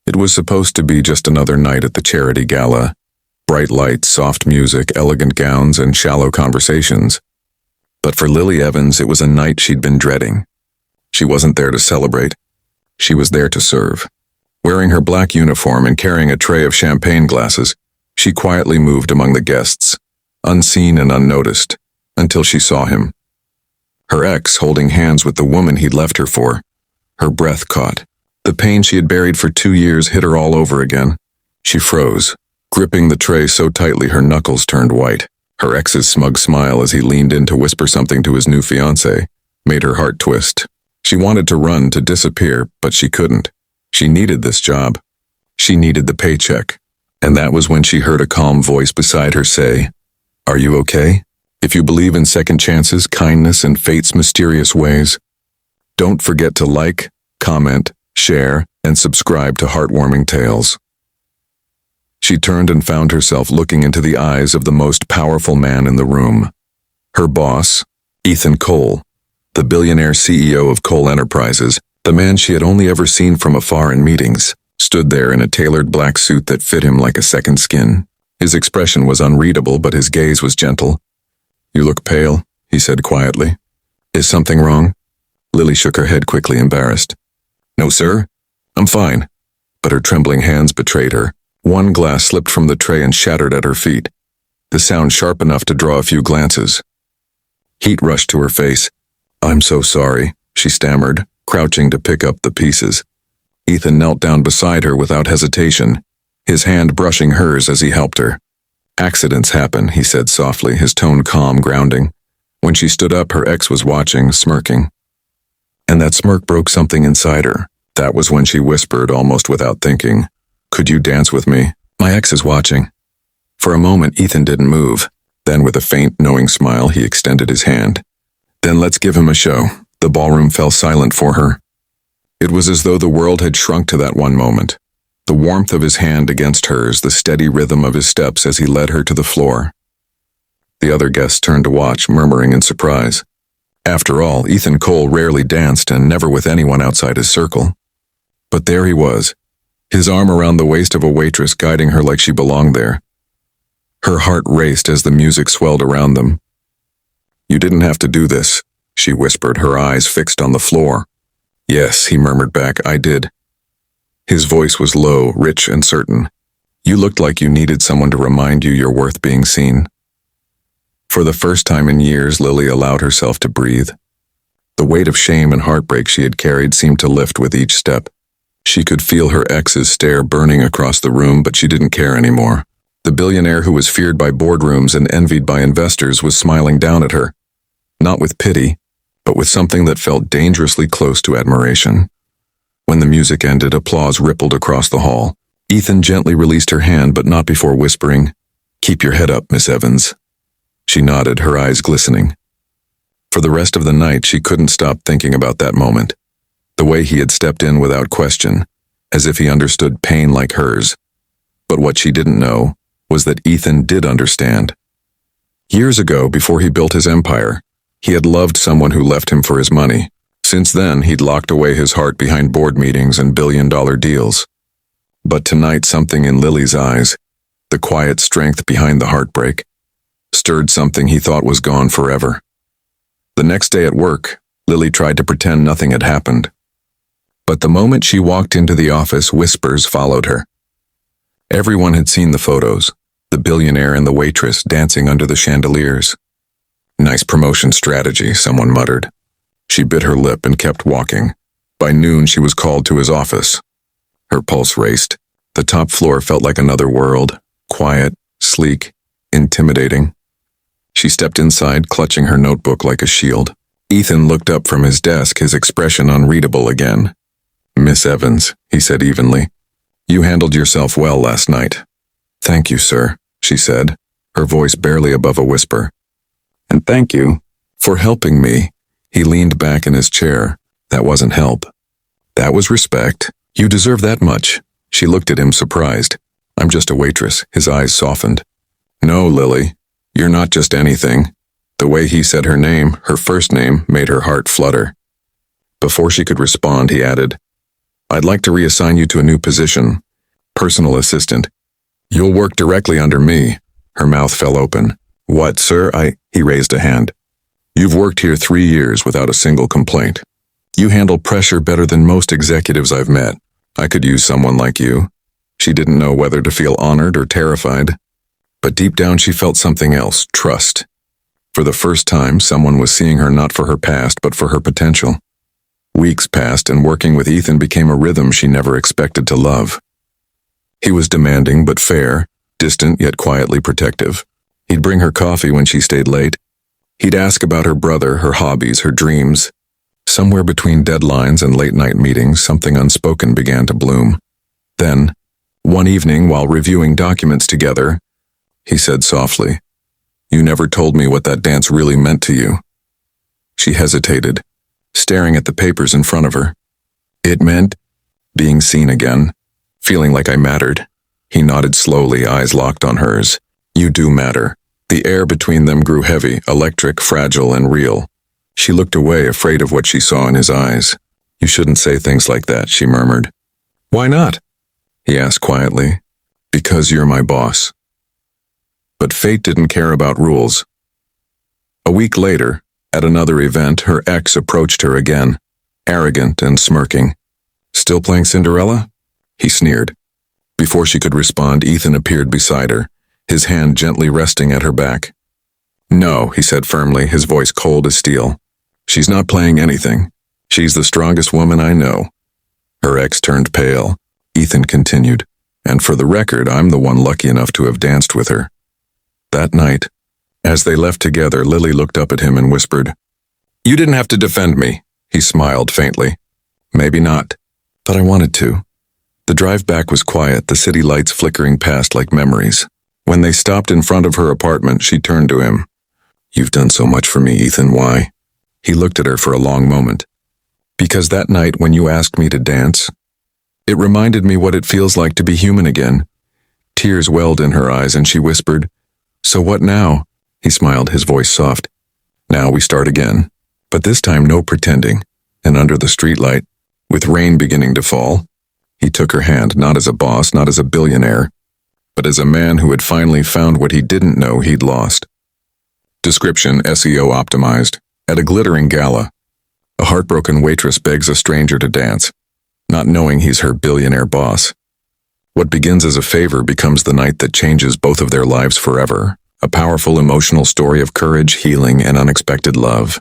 It was supposed to be just another night at the charity gala. Bright lights, soft music, elegant gowns, and shallow conversations. But for Lily Evans, it was a night she'd been dreading. She wasn't there to celebrate. She was there to serve. Wearing her black uniform and carrying a tray of champagne glasses, she quietly moved among the guests, unseen and unnoticed, until she saw him. Her ex holding hands with the woman he'd left her for. Her breath caught. The pain she had buried for 2 years hit her all over again. She froze, gripping the tray so tightly her knuckles turned white. Her ex's smug smile as he leaned in to whisper something to his new fiancée made her heart twist. She wanted to run, to disappear, but she couldn't. She needed this job. She needed the paycheck. And that was when she heard a calm voice beside her say, "Are you okay? If you believe in second chances, kindness, and fate's mysterious ways, don't forget to like, comment, share, and subscribe to Heartwarming Tales." She turned and found herself looking into the eyes of the most powerful man in the room. Her boss, Ethan Cole, the billionaire CEO of Cole Enterprises, the man she had only ever seen from afar in meetings, stood there in a tailored black suit that fit him like a second skin. His expression was unreadable, but his gaze was gentle. "You look pale," he said quietly. "Is something wrong?" Lily shook her head quickly, embarrassed. "No, sir. I'm fine." But her trembling hands betrayed her. One glass slipped from the tray and shattered at her feet, the sound sharp enough to draw a few glances. Heat rushed to her face. "I'm so sorry," she stammered, crouching to pick up the pieces. Ethan knelt down beside her without hesitation, his hand brushing hers as he helped her. "Accidents happen," he said softly, his tone calm, grounding. When she stood up, her ex was watching, smirking. And that smirk broke something inside her. That was when she whispered, almost without thinking, "Could you dance with me? My ex is watching." For a moment, Ethan didn't move. Then, with a faint, knowing smile, he extended his hand. "Then let's give him a show." The ballroom fell silent for her. It was as though the world had shrunk to that one moment. The warmth of his hand against hers, the steady rhythm of his steps as he led her to the floor. The other guests turned to watch, murmuring in surprise. After all, Ethan Cole rarely danced, and never with anyone outside his circle. But there he was, his arm around the waist of a waitress, guiding her like she belonged there. Her heart raced as the music swelled around them. "You didn't have to do this," she whispered, her eyes fixed on the floor. "Yes," he murmured back, "I did." His voice was low, rich, and certain. "You looked like you needed someone to remind you you're worth being seen." For the first time in years, Lily allowed herself to breathe. The weight of shame and heartbreak she had carried seemed to lift with each step. She could feel her ex's stare burning across the room, but she didn't care anymore. The billionaire who was feared by boardrooms and envied by investors was smiling down at her, not with pity, but with something that felt dangerously close to admiration. When the music ended, applause rippled across the hall. Ethan gently released her hand, but not before whispering, "Keep your head up, Miss Evans." She nodded, her eyes glistening. For the rest of the night, she couldn't stop thinking about that moment. The way he had stepped in without question, as if he understood pain like hers. But what she didn't know was that Ethan did understand. Years ago, before he built his empire, he had loved someone who left him for his money. Since then, he'd locked away his heart behind board meetings and billion-dollar deals. But tonight, something in Lily's eyes, the quiet strength behind the heartbreak, stirred something he thought was gone forever. The next day at work, Lily tried to pretend nothing had happened. But the moment she walked into the office, whispers followed her. Everyone had seen the photos, the billionaire and the waitress dancing under the chandeliers. "Nice promotion strategy," someone muttered. She bit her lip and kept walking. By noon, she was called to his office. Her pulse raced. The top floor felt like another world, quiet, sleek, intimidating. She stepped inside, clutching her notebook like a shield. Ethan looked up from his desk, his expression unreadable again. "Miss Evans," he said evenly, "you handled yourself well last night." "Thank you, sir," she said, her voice barely above a whisper. "And thank you for helping me." He leaned back in his chair. That wasn't help. That was respect. "You deserve that much." She looked at him, surprised. "I'm just a waitress." His eyes softened. "No, Lily, you're not just anything." The way he said her name, her first name, made her heart flutter. Before she could respond, he added, I'd like to reassign you to a new position. Personal assistant. You'll work directly under me. Her mouth fell open. What, sir? He raised a hand. You've worked here 3 years without a single complaint. You handle pressure better than most executives I've met. I could use someone like you. She didn't know whether to feel honored or terrified. But deep down she felt something else, trust. For the first time, someone was seeing her not for her past, but for her potential. Weeks passed, and working with Ethan became a rhythm she never expected to love. He was demanding but fair, distant yet quietly protective. He'd bring her coffee when she stayed late. He'd ask about her brother, her hobbies, her dreams. Somewhere between deadlines and late-night meetings, something unspoken began to bloom. Then, one evening while reviewing documents together, he said softly, "You never told me what that dance really meant to you." She hesitated, staring at the papers in front of her. "It meant being seen again, feeling like I mattered." He nodded slowly, eyes locked on hers. "You do matter." The air between them grew heavy, electric, fragile, and real. She looked away, afraid of what she saw in his eyes. "You shouldn't say things like that," she murmured. "Why not?" he asked quietly. "Because you're my boss." But fate didn't care about rules. A week later, at another event, her ex approached her again, arrogant and smirking. "Still playing Cinderella?" he sneered. Before she could respond, Ethan appeared beside her, his hand gently resting at her back. "No," he said firmly, his voice cold as steel. "She's not playing anything. She's the strongest woman I know." Her ex turned pale. Ethan continued, "And for the record, I'm the one lucky enough to have danced with her." That night, as they left together, Lily looked up at him and whispered, "You didn't have to defend me." He smiled faintly. "Maybe not, but I wanted to." The drive back was quiet, the city lights flickering past like memories. When they stopped in front of her apartment, she turned to him. "You've done so much for me, Ethan. Why?" He looked at her for a long moment. "Because that night when you asked me to dance, it reminded me what it feels like to be human again." Tears welled in her eyes and she whispered, "So what now?" He smiled, his voice soft. "Now we start again. But this time no pretending." And under the streetlight, with rain beginning to fall, he took her hand, not as a boss, not as a billionaire, but as a man who had finally found what he didn't know he'd lost. Description: SEO optimized. At a glittering gala, a heartbroken waitress begs a stranger to dance, not knowing he's her billionaire boss. What begins as a favor becomes the night that changes both of their lives forever. A powerful emotional story of courage, healing, and unexpected love.